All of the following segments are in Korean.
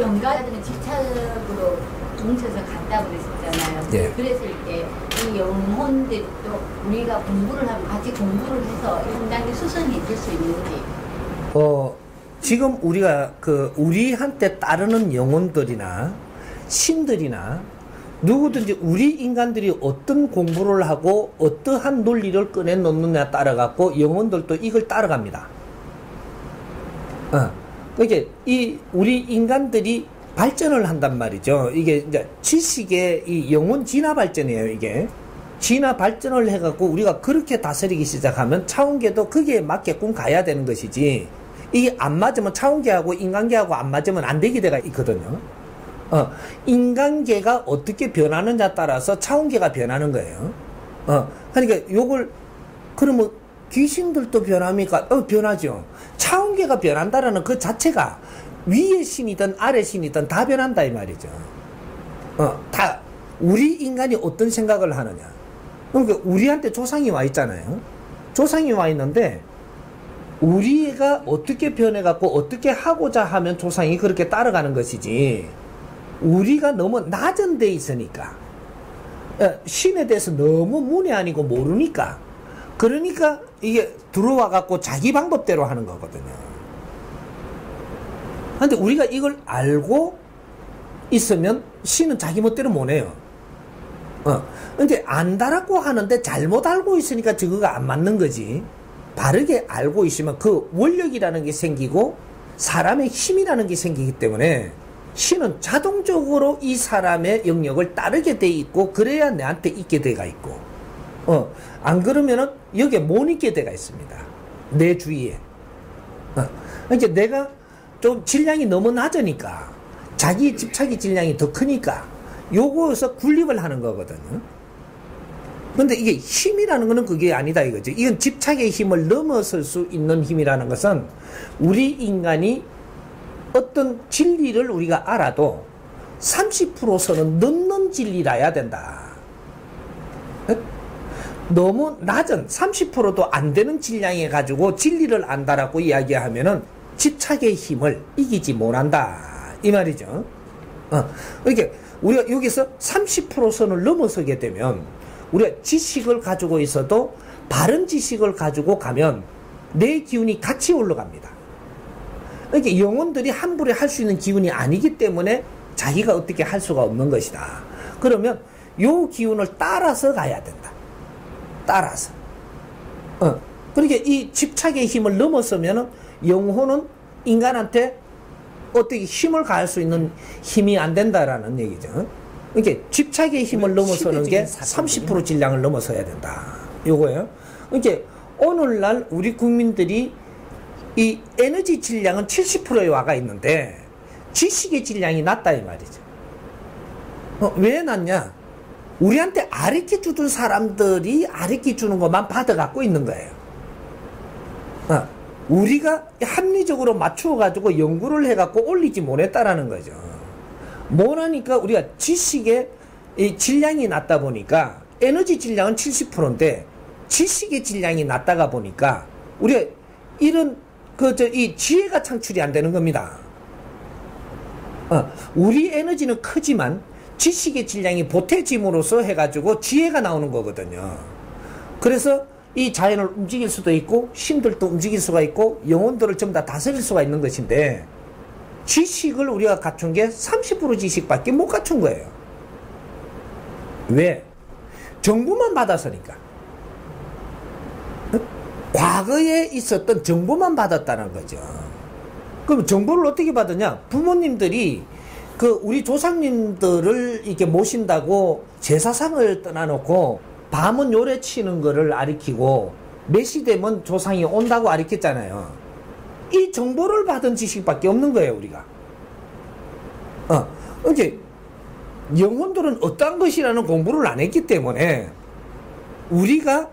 병가들은 집착으로 뭉쳐서 간다고 그랬었잖아요. 예. 그랬을 때 이 영혼들이 또 우리가 공부를 하고 같이 공부를 해서 상당히 수선이 될 수 있는지. 지금 우리가 우리한테 따르는 영혼들이나 신들이나 누구든지 우리 인간들이 어떤 공부를 하고 어떠한 논리를 꺼내놓느냐에 따라 갖고 영혼들도 이걸 따라갑니다. 그게 우리 인간들이 발전을 한단 말이죠. 이게 이제 지식의 이 영혼 진화 발전이에요. 이게 진화 발전을 해갖고 우리가 그렇게 다스리기 시작하면 차원계도 거기에 맞게끔 가야 되는 것이지. 이게 안 맞으면 차원계하고 인간계하고 안 맞으면 안 되게 돼가 있거든요. 인간계가 어떻게 변하느냐에 따라서 차원계가 변하는 거예요. 그러니까 요걸 그러면 귀신들도 변합니까? 변하죠. 차원계가 변한다라는 그 자체가 위의 신이든 아래 신이든 다 변한다 이 말이죠. 다 우리 인간이 어떤 생각을 하느냐. 그러니까 우리한테 조상이 와 있잖아요. 조상이 와 있는데 우리가 어떻게 변해갖고 어떻게 하고자 하면 조상이 그렇게 따라가는 것이지, 우리가 너무 낮은 데 있으니까, 신에 대해서 너무 문외한이고 모르니까, 그러니까 이게 들어와갖고 자기 방법대로 하는 거거든요. 근데 우리가 이걸 알고 있으면 신은 자기 멋대로 못 해요. 근데 안다라고 하는데 잘못 알고 있으니까 저거가 안 맞는 거지. 바르게 알고 있으면 그 원력이라는 게 생기고 사람의 힘이라는 게 생기기 때문에 신은 자동적으로 이 사람의 영역을 따르게 돼 있고, 그래야 내한테 있게 돼가 있고, 안 그러면은 여기에 못 있게 돼가 있습니다. 내 주위에. 그러니까 내가 좀 질량이 너무 낮으니까, 자기 집착의 질량이 더 크니까 요거에서 군립을 하는 거거든요. 근데 이게 힘이라는 거는 그게 아니다 이거죠. 이건 집착의 힘을 넘어설 수 있는 힘이라는 것은 우리 인간이 어떤 진리를 우리가 알아도 30%선은 넘는 진리라야 된다. 너무 낮은 30%도 안 되는 질량에 가지고 진리를 안다라고 이야기하면은 집착의 힘을 이기지 못한다 이 말이죠. 그러니까 우리가 여기서 30%선을 넘어서게 되면 우리가 지식을 가지고 있어도 바른 지식을 가지고 가면 내 기운이 같이 올라갑니다. 그러니까 영혼들이 함부로 할 수 있는 기운이 아니기 때문에 자기가 어떻게 할 수가 없는 것이다. 그러면 요 기운을 따라서 가야 된다. 따라서. 그러니까 이 집착의 힘을 넘어서면은 영혼은 인간한테 어떻게 힘을 가할 수 있는 힘이 안 된다라는 얘기죠. 그러니까 집착의 힘을 넘어서는 게 30% 질량을 넘어서야 된다. 요거예요. 그러니까 오늘날 우리 국민들이 이 에너지 질량은 70%에 와가 있는데 지식의 질량이 낮다 이 말이죠. 왜 낮냐? 우리한테 아르키 주던 사람들이 아르키 주는 것만 받아갖고 있는 거예요. 우리가 합리적으로 맞추어가지고 연구를 해갖고 올리지 못했다라는 거죠. 뭐라니까 우리가 지식의 이 질량이 낮다 보니까 에너지 질량은 70%인데 지식의 질량이 낮다가 보니까 우리가 이런 이 지혜가 창출이 안 되는 겁니다. 우리 에너지는 크지만 지식의 질량이 보태짐으로써 해가지고 지혜가 나오는 거거든요. 그래서 이 자연을 움직일 수도 있고 신들도 움직일 수가 있고 영혼들을 전부 다 다스릴 수가 있는 것인데, 지식을 우리가 갖춘 게 30% 지식밖에 못 갖춘 거예요. 왜? 정보만 받아서니까. 과거에 있었던 정보만 받았다는 거죠. 그럼 정보를 어떻게 받았냐? 부모님들이 우리 조상님들을 이렇게 모신다고 제사상을 떠나놓고 밤은 요래 치는 거를 가리키고 몇 시 되면 조상이 온다고 가리켰잖아요. 이 정보를 받은 지식밖에 없는 거예요, 우리가. 이제 영혼들은 어떠한 것이라는 공부를 안 했기 때문에 우리가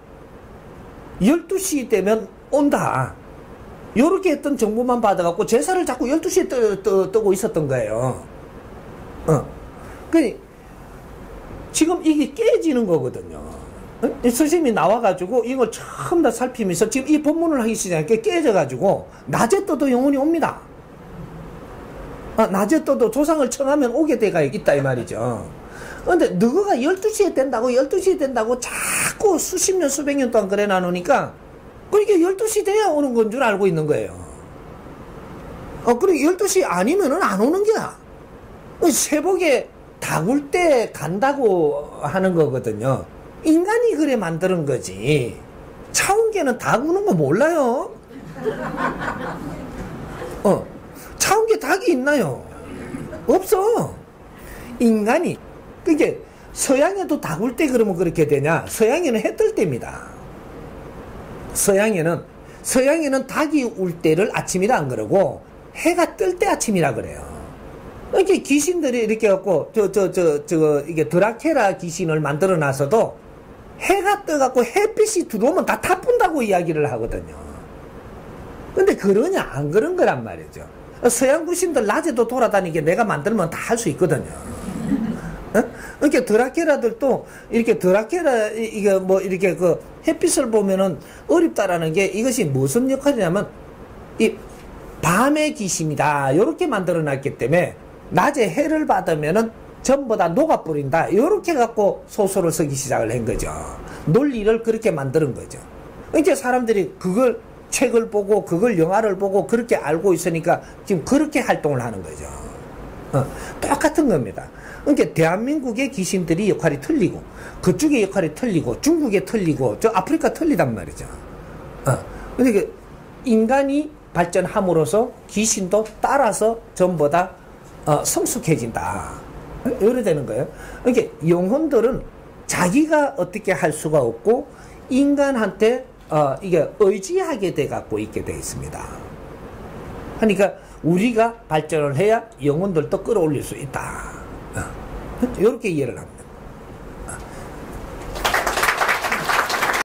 12시 되면 온다, 요렇게 했던 정보만 받아갖고 제사를 자꾸 12시에 뜨고 있었던 거예요. 지금 이게 깨지는 거거든요. 선생님이 나와가지고 이걸 처음 다 살피면서 지금 이 법문을 하기 시작하니까 깨져가지고 낮에 떠도 영혼이 옵니다. 낮에 떠도 조상을 청하면 오게 돼가 있다 이 말이죠. 근데 너가 12시에 된다고 12시에 된다고 자꾸 수십 년 수백 년 동안 그래 놔놓으니까 그러니까 12시 돼야 오는 건 줄 알고 있는 거예요. 그리고 12시 아니면은 안 오는 거야. 새벽에 닭울 때 간다고 하는 거거든요. 인간이 그래 만드는 거지. 차운개는 닭 우는 거 몰라요? 차운개 닭이 있나요? 없어. 인간이. 그게 서양에도 닭울 때 그러면 그렇게 되냐? 서양에는 해 뜰 때입니다. 서양에는 닭이 울 때를 아침이라 안 그러고 해가 뜰 때 아침이라 그래요. 이렇게 귀신들이 이렇게 갖고 이게 드라큘라 귀신을 만들어 놔서도 해가 떠갖고 햇빛이 들어오면 다 타뿐다고 이야기를 하거든요. 근데 그러냐? 안 그런 거란 말이죠. 서양 귀신들 낮에도 돌아다니게 내가 만들면 다 할 수 있거든요. 이렇게 드라큘라들도 이렇게 이게 뭐 이렇게 그 햇빛을 보면은 어렵다라는 게 이것이 무슨 역할이냐면 이 밤의 귀신이다. 요렇게 만들어 놨기 때문에 낮에 해를 받으면은 전부 다 녹아버린다. 요렇게 갖고 소설을 쓰기 시작을 한 거죠. 논리를 그렇게 만드는 거죠. 이제 사람들이 그걸 책을 보고 그걸 영화를 보고 그렇게 알고 있으니까 지금 그렇게 활동을 하는 거죠. 똑같은 겁니다. 그러니까 대한민국의 귀신들이 역할이 틀리고 그쪽의 역할이 틀리고 중국의 틀리고 저 아프리카 틀리단 말이죠. 그러니까 인간이 발전함으로써 귀신도 따라서 전부 다 성숙해진다. 이래 되는 거예요. 그러니까 영혼들은 자기가 어떻게 할 수가 없고 인간한테 이게 의지하게 돼 갖고 있게 돼 있습니다. 그러니까 우리가 발전을 해야 영혼들도 끌어올릴 수 있다. 이렇게 이해를 합니다.